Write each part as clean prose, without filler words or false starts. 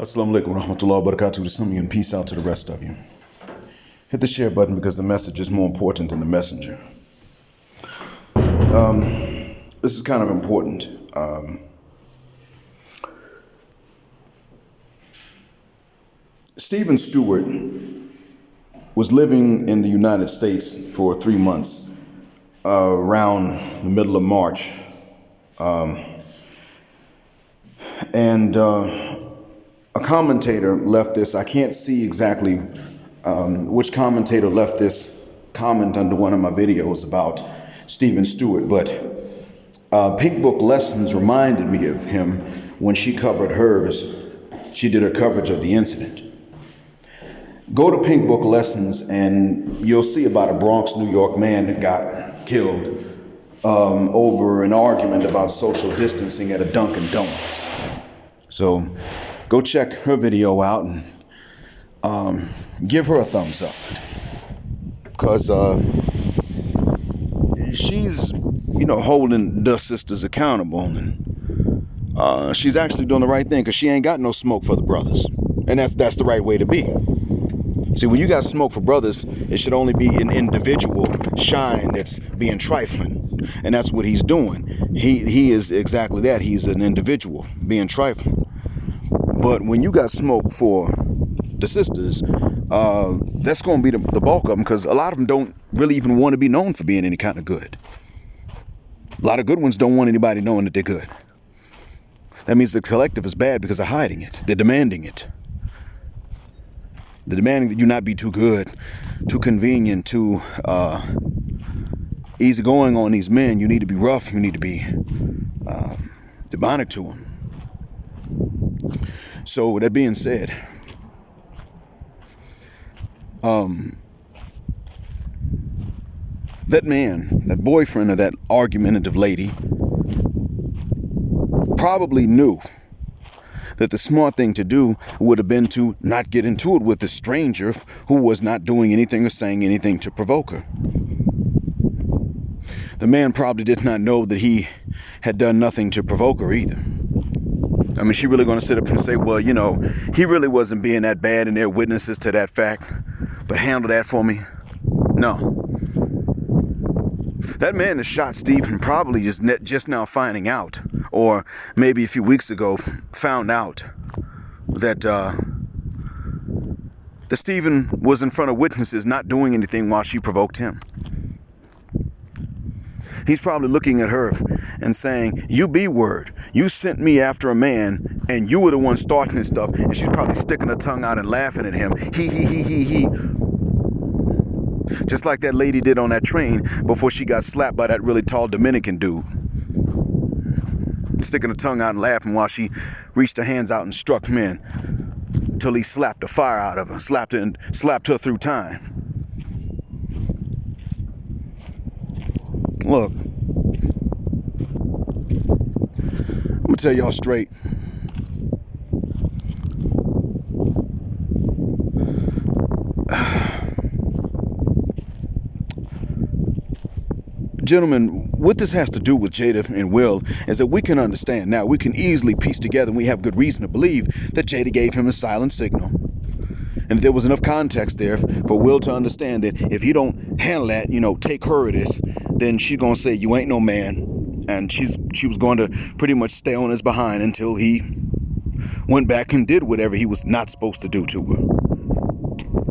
Assalamu alaikum wa rahmatullahi wa barakatuh to some of you, and peace out to the rest of you. Hit the share button because the message is more important than the messenger. This is kind of important. Steven Stewart was living in the United States for 3 months around the middle of March. A commentator left this. I can't see exactly which commentator left this comment under one of my videos about Steven Stewart, but Pink Book Lessons reminded me of him when she covered hers. She did her coverage of the incident. Go to Pink Book Lessons and you'll see about a Bronx, New York man that got killed over an argument about social distancing at a Dunkin' Donuts. So go check her video out and give her a thumbs up, because she's, holding the sisters accountable, and she's actually doing the right thing, because she ain't got no smoke for the brothers, and that's the right way to be. See, when you got smoke for brothers, it should only be an individual shine that's being trifling, and that's what he's doing. He is exactly that. He's an individual being trifling. But when you got smoke for the sisters, that's going to be the bulk of them, because a lot of them don't really even want to be known for being any kind of good. A lot of good ones don't want anybody knowing that they're good. That means the collective is bad because they're hiding it. They're demanding it. They're demanding that you not be too good, too convenient, too easygoing on these men. You need to be rough. You need to be demonic to them. So that being said, that man, that boyfriend of that argumentative lady, probably knew that the smart thing to do would have been to not get into it with this stranger who was not doing anything or saying anything to provoke her. The man probably did not know that he had done nothing to provoke her either. I mean, she really going to sit up and say, well, he really wasn't being that bad, and they're witnesses to that fact, but handle that for me? No. That man that shot Stephen probably just now finding out, or maybe a few weeks ago found out that Stephen was in front of witnesses not doing anything while she provoked him. He's probably looking at her and saying, you B-word, you sent me after a man and you were the one starting this stuff. And she's probably sticking her tongue out and laughing at him. He. Just like that lady did on that train before she got slapped by that really tall Dominican dude. Sticking her tongue out and laughing while she reached her hands out and struck men until he slapped the fire out of her, slapped her through time. Look, I'm gonna tell y'all straight. Gentlemen, what this has to do with Jada and Will is that we can understand now. We can easily piece together, and we have good reason to believe that Jada gave him a silent signal. And there was enough context there for Will to understand that if he don't handle that, take her of this, then she's going to say, you ain't no man. And she was going to pretty much stay on his behind until he went back and did whatever he was not supposed to do to her.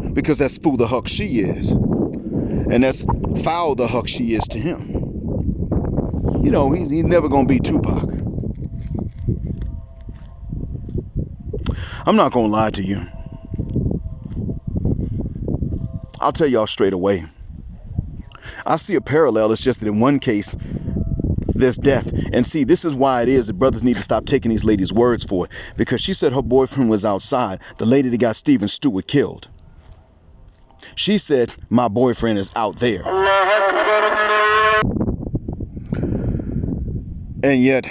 Because that's who the huck she is. And that's foul the huck she is to him. He's never going to be Tupac. I'm not going to lie to you. I'll tell y'all straight away. I see a parallel. It's just that in one case, there's death. And see, this is why it is that brothers need to stop taking these ladies' words for it. Because she said her boyfriend was outside, the lady that got Steven Stewart killed. She said, my boyfriend is out there. And yet,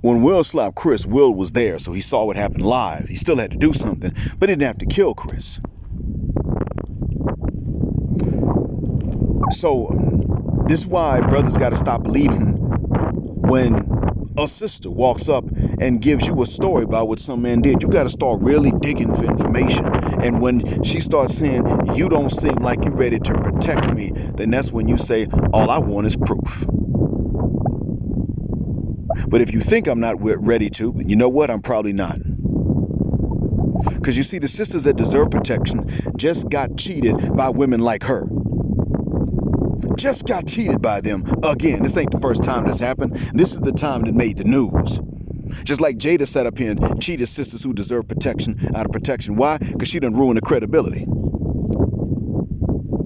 when Will slapped Chris, Will was there, so he saw what happened live. He still had to do something, but he didn't have to kill Chris. So, this is why brothers got to stop believing when a sister walks up and gives you a story about what some man did, you got to start really digging for information. And when she starts saying, you don't seem like you're ready to protect me, then that's when you say, all I want is proof. But if you think I'm not ready to, you know what? I'm probably not. Because you see, the sisters that deserve protection just got cheated by women like her. Just got cheated by them again. This ain't the first time this happened. This is the time that made the news. Just like Jada sat up here and cheated sisters who deserve protection out of protection. Why? Because she done ruined the credibility.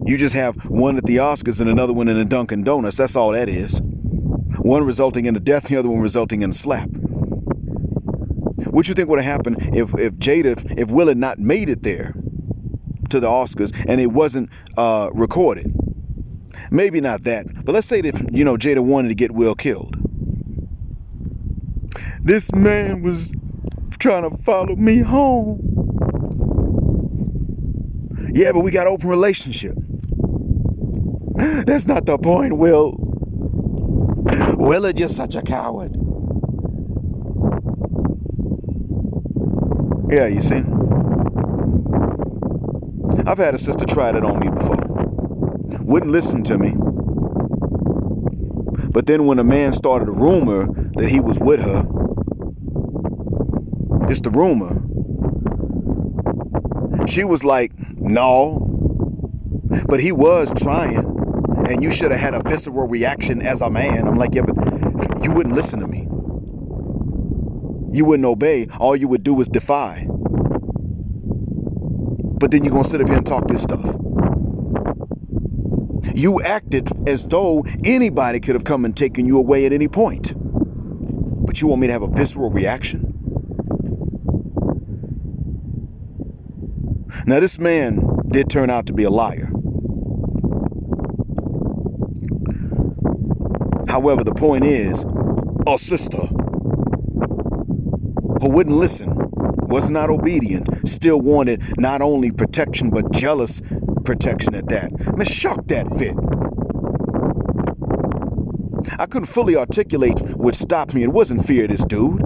You just have one at the Oscars and another one in the Dunkin' Donuts. That's all that is. One resulting in a death, the other one resulting in a slap. What you think would have happened if Will had not made it there to the Oscars and it wasn't recorded? Maybe not that, but let's say that, Jada wanted to get Will killed. This man was trying to follow me home. Yeah, but we got an open relationship. That's not the point, Will. Will is just such a coward. Yeah, you see. I've had a sister try that on me before. Wouldn't listen to me. But then when a man started a rumor that he was with her, just a rumor, she was like, no, but he was trying, and you should have had a visceral reaction as a man. I'm like, yeah, but you wouldn't listen to me. You wouldn't obey. All you would do was defy. But then you're going to sit up here and talk this stuff. You acted as though anybody could have come and taken you away at any point. But you want me to have a visceral reaction? Now, this man did turn out to be a liar. However, the point is, a sister who wouldn't listen, was not obedient, still wanted not only protection, but jealous protection at that. Man, shock that fit. I couldn't fully articulate what stopped me. It wasn't fear of this dude.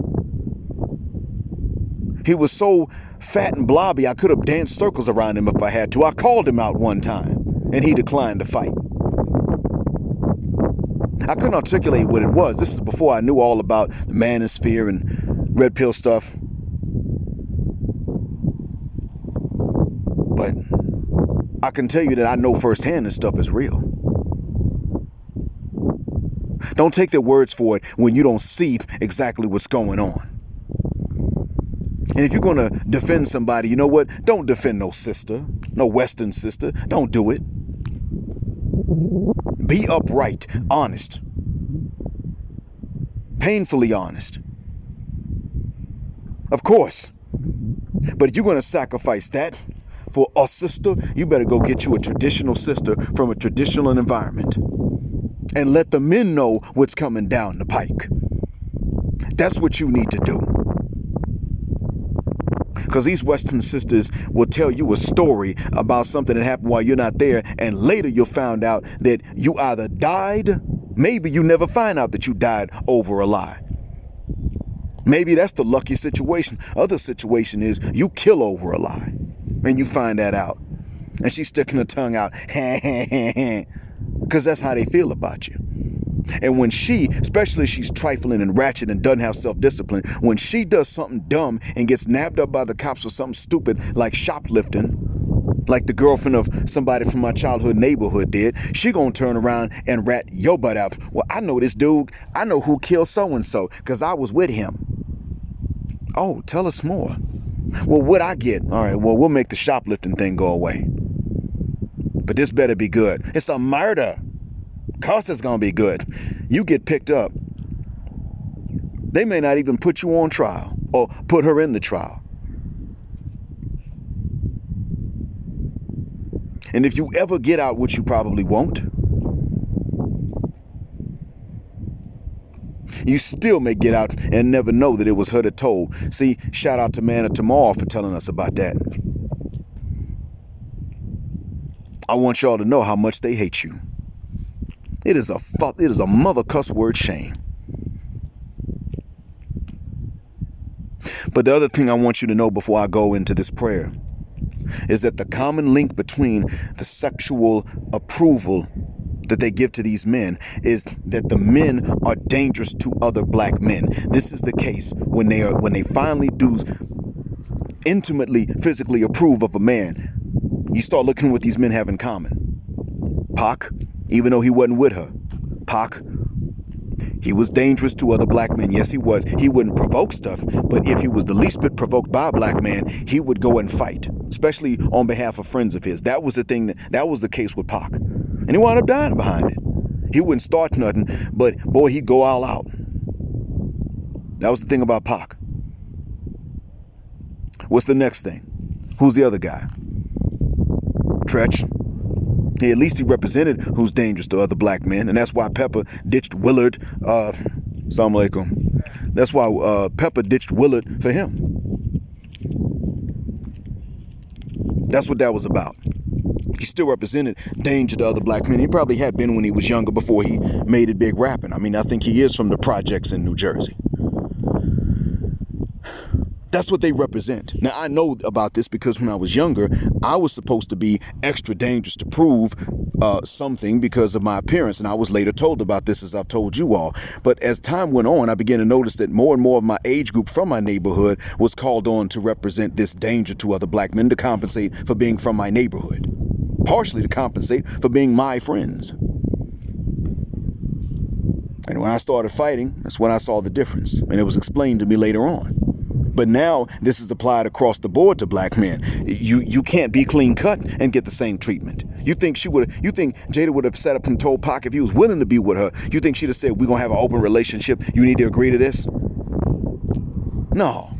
He was so fat and blobby, I could have danced circles around him if I had to. I called him out one time, and he declined to fight. I couldn't articulate what it was. This is before I knew all about the manosphere and red pill stuff. But I can tell you that I know firsthand this stuff is real. Don't take their words for it when you don't see exactly what's going on. And if you're going to defend somebody, you know what? Don't defend no sister, no Western sister. Don't do it. Be upright, honest, painfully honest. Of course. But if you're going to sacrifice that for a sister, you better go get you a traditional sister from a traditional environment and let the men know what's coming down the pike. That's what you need to do. Because these Western sisters will tell you a story about something that happened while you're not there, and later you'll find out that you either died, maybe you never find out that you died over a lie. Maybe that's the lucky situation. Other situation is you kill over a lie, and you find that out. And she's sticking her tongue out, because that's how they feel about you. And when she, especially if she's trifling and ratchet and doesn't have self-discipline, when she does something dumb and gets nabbed up by the cops for something stupid like shoplifting, like the girlfriend of somebody from my childhood neighborhood did, she gonna turn around and rat your butt out. Well, I know this dude. I know who killed so-and-so because I was with him. Oh, tell us more. Well, what I get? All right, well, we'll make the shoplifting thing go away. But this better be good. It's a murder. Of course it's going to be good. You get picked up. They may not even put you on trial or put her in the trial. And if you ever get out, which you probably won't, you still may get out and never know that it was her that told. See, shout out to Man of Tomorrow for telling us about that. I want y'all to know how much they hate you. It is a mother cuss word shame. But the other thing I want you to know before I go into this prayer is that the common link between the sexual approval that they give to these men is that the men are dangerous to other black men. This is the case when they finally do intimately, physically approve of a man. You start looking at what these men have in common. Pac, even though he wasn't with her, Pac, he was dangerous to other black men. Yes, he was. He wouldn't provoke stuff, but if he was the least bit provoked by a black man, he would go and fight, especially on behalf of friends of his. That was the thing. That was the case with Pac. And he wound up dying behind it. He wouldn't start nothing, but boy, he'd go all out. That was the thing about Pac. What's the next thing? Who's the other guy? Tretch. Hey, at least he represented who's dangerous to other black men, and that's why Pepper ditched Willard. Assalamu alaikum. That's why Pepper ditched Willard for him. That's what that was about. He still represented danger to other black men. He probably had been when he was younger before he made it big rapping. I mean, I think he is from the projects in New Jersey. That's what they represent. Now, I know about this because when I was younger, I was supposed to be extra dangerous to prove something because of my appearance. And I was later told about this, as I've told you all. But as time went on, I began to notice that more and more of my age group from my neighborhood was called on to represent this danger to other black men, to compensate for being from my neighborhood, partially to compensate for being my friends. And when I started fighting, that's when I saw the difference. And it was explained to me later on. But now this is applied across the board to black men. You can't be clean cut and get the same treatment. You think Jada would have set up and told Pac if he was willing to be with her, you think she'd have said, we're going to have an open relationship. You need to agree to this? No.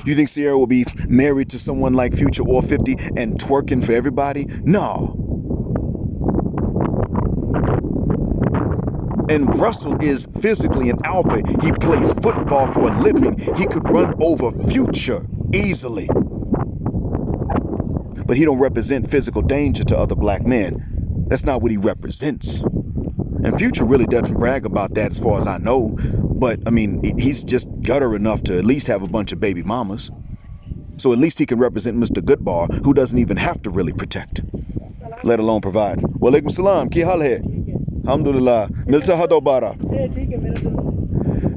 You think Sierra will be married to someone like Future or 50 and twerking for everybody? No. And Russell is physically an alpha. He plays football for a living. He could run over Future easily. But he don't represent physical danger to other black men. That's not what he represents. And Future really doesn't brag about that as far as I know. But, I mean, he's just gutter enough to at least have a bunch of baby mamas. So at least he can represent Mr. Goodbar, who doesn't even have to really protect, let alone provide. Wa alaikum salam, ki hal hai? Alhamdulillah. Milta hadobara.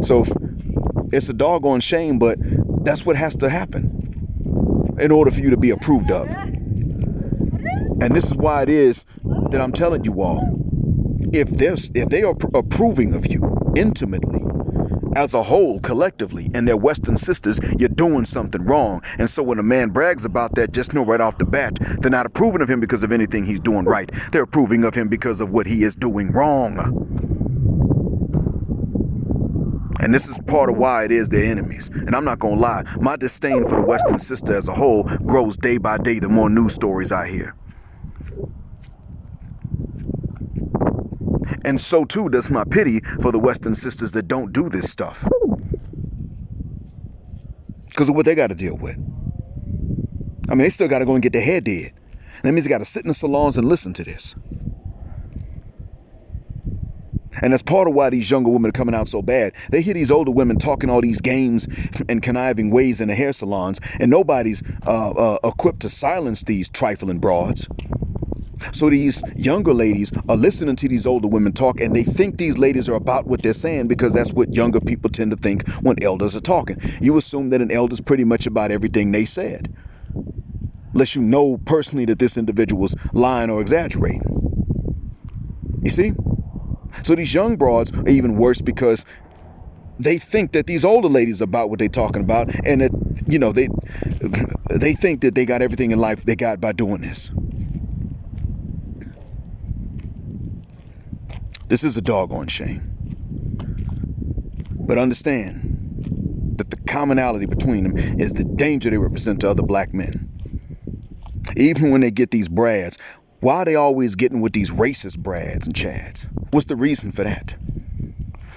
So it's a doggone shame, but that's what has to happen in order for you to be approved of. And this is why it is that I'm telling you all, if they are approving of you intimately, as a whole, collectively, and they're Western sisters, you're doing something wrong. And so when a man brags about that, just know right off the bat, they're not approving of him because of anything he's doing right. They're approving of him because of what he is doing wrong. And this is part of why it is they're enemies. And I'm not going to lie, my disdain for the Western sister as a whole grows day by day the more news stories I hear. And so too does my pity for the Western sisters that don't do this stuff, because of what they got to deal with. I mean, they still got to go and get their hair did. And that means they got to sit in the salons and listen to this. And that's part of why these younger women are coming out so bad. They hear these older women talking all these games and conniving ways in the hair salons, and nobody's equipped to silence these trifling broads. So these younger ladies are listening to these older women talk, and they think these ladies are about what they're saying because that's what younger people tend to think when elders are talking. You assume that an elder's pretty much about everything they said, unless you know personally that this individual's lying or exaggerating. You see? So these young broads are even worse because they think that these older ladies are about what they're talking about, and that, you know, they think that they got everything in life they got by doing this. This is a doggone shame. But understand that the commonality between them is the danger they represent to other black men. Even when they get these brads, why are they always getting with these racist brads and chads? What's the reason for that?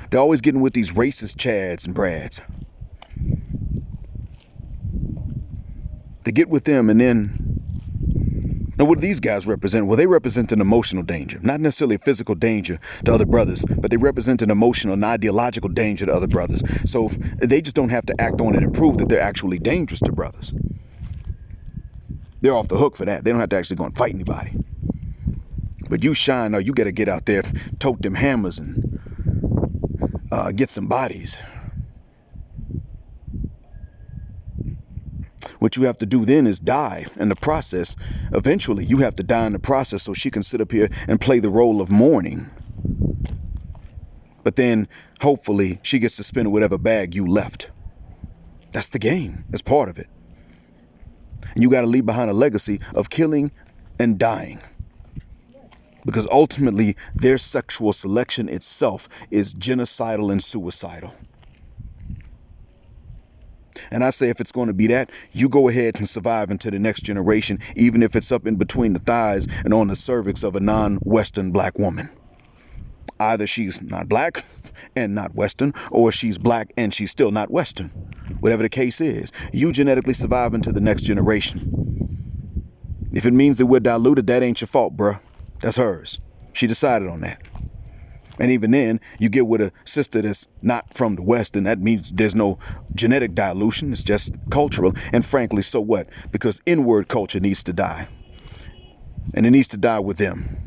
They're always getting with these racist chads and brads. They get with them, and then Now, what do these guys represent? Well, they represent an emotional danger, not necessarily a physical danger to other brothers, but they represent an emotional and ideological danger to other brothers. So they just don't have to act on it and prove that they're actually dangerous to brothers. They're off the hook for that. They don't have to actually go and fight anybody. But you shine, or you got to get out there, tote them hammers and get some bodies. What you have to do then is die in the process. Eventually, you have to die in the process so she can sit up here and play the role of mourning. But then, hopefully, she gets to spin whatever bag you left. That's the game. That's part of it. And you got to leave behind a legacy of killing and dying. Because ultimately, their sexual selection itself is genocidal and suicidal. And I say if it's going to be that, you go ahead and survive into the next generation, even if it's up in between the thighs and on the cervix of a non-Western black woman. Either she's not black and not Western, or she's black and she's still not Western. Whatever the case is, you genetically survive into the next generation. If it means that we're diluted, that ain't your fault, bruh. That's hers. She decided on that. And even then, you get with a sister that's not from the West, and that means there's no genetic dilution. It's just cultural. And frankly, so what? Because inward culture needs to die. And it needs to die with them.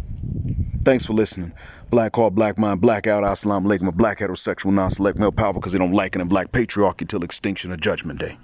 Thanks for listening. Black Heart, Black Mind, Black Out, Assalamu Alaikum, a black heterosexual non-select male power because they don't like it, and black patriarchy till extinction or judgment day.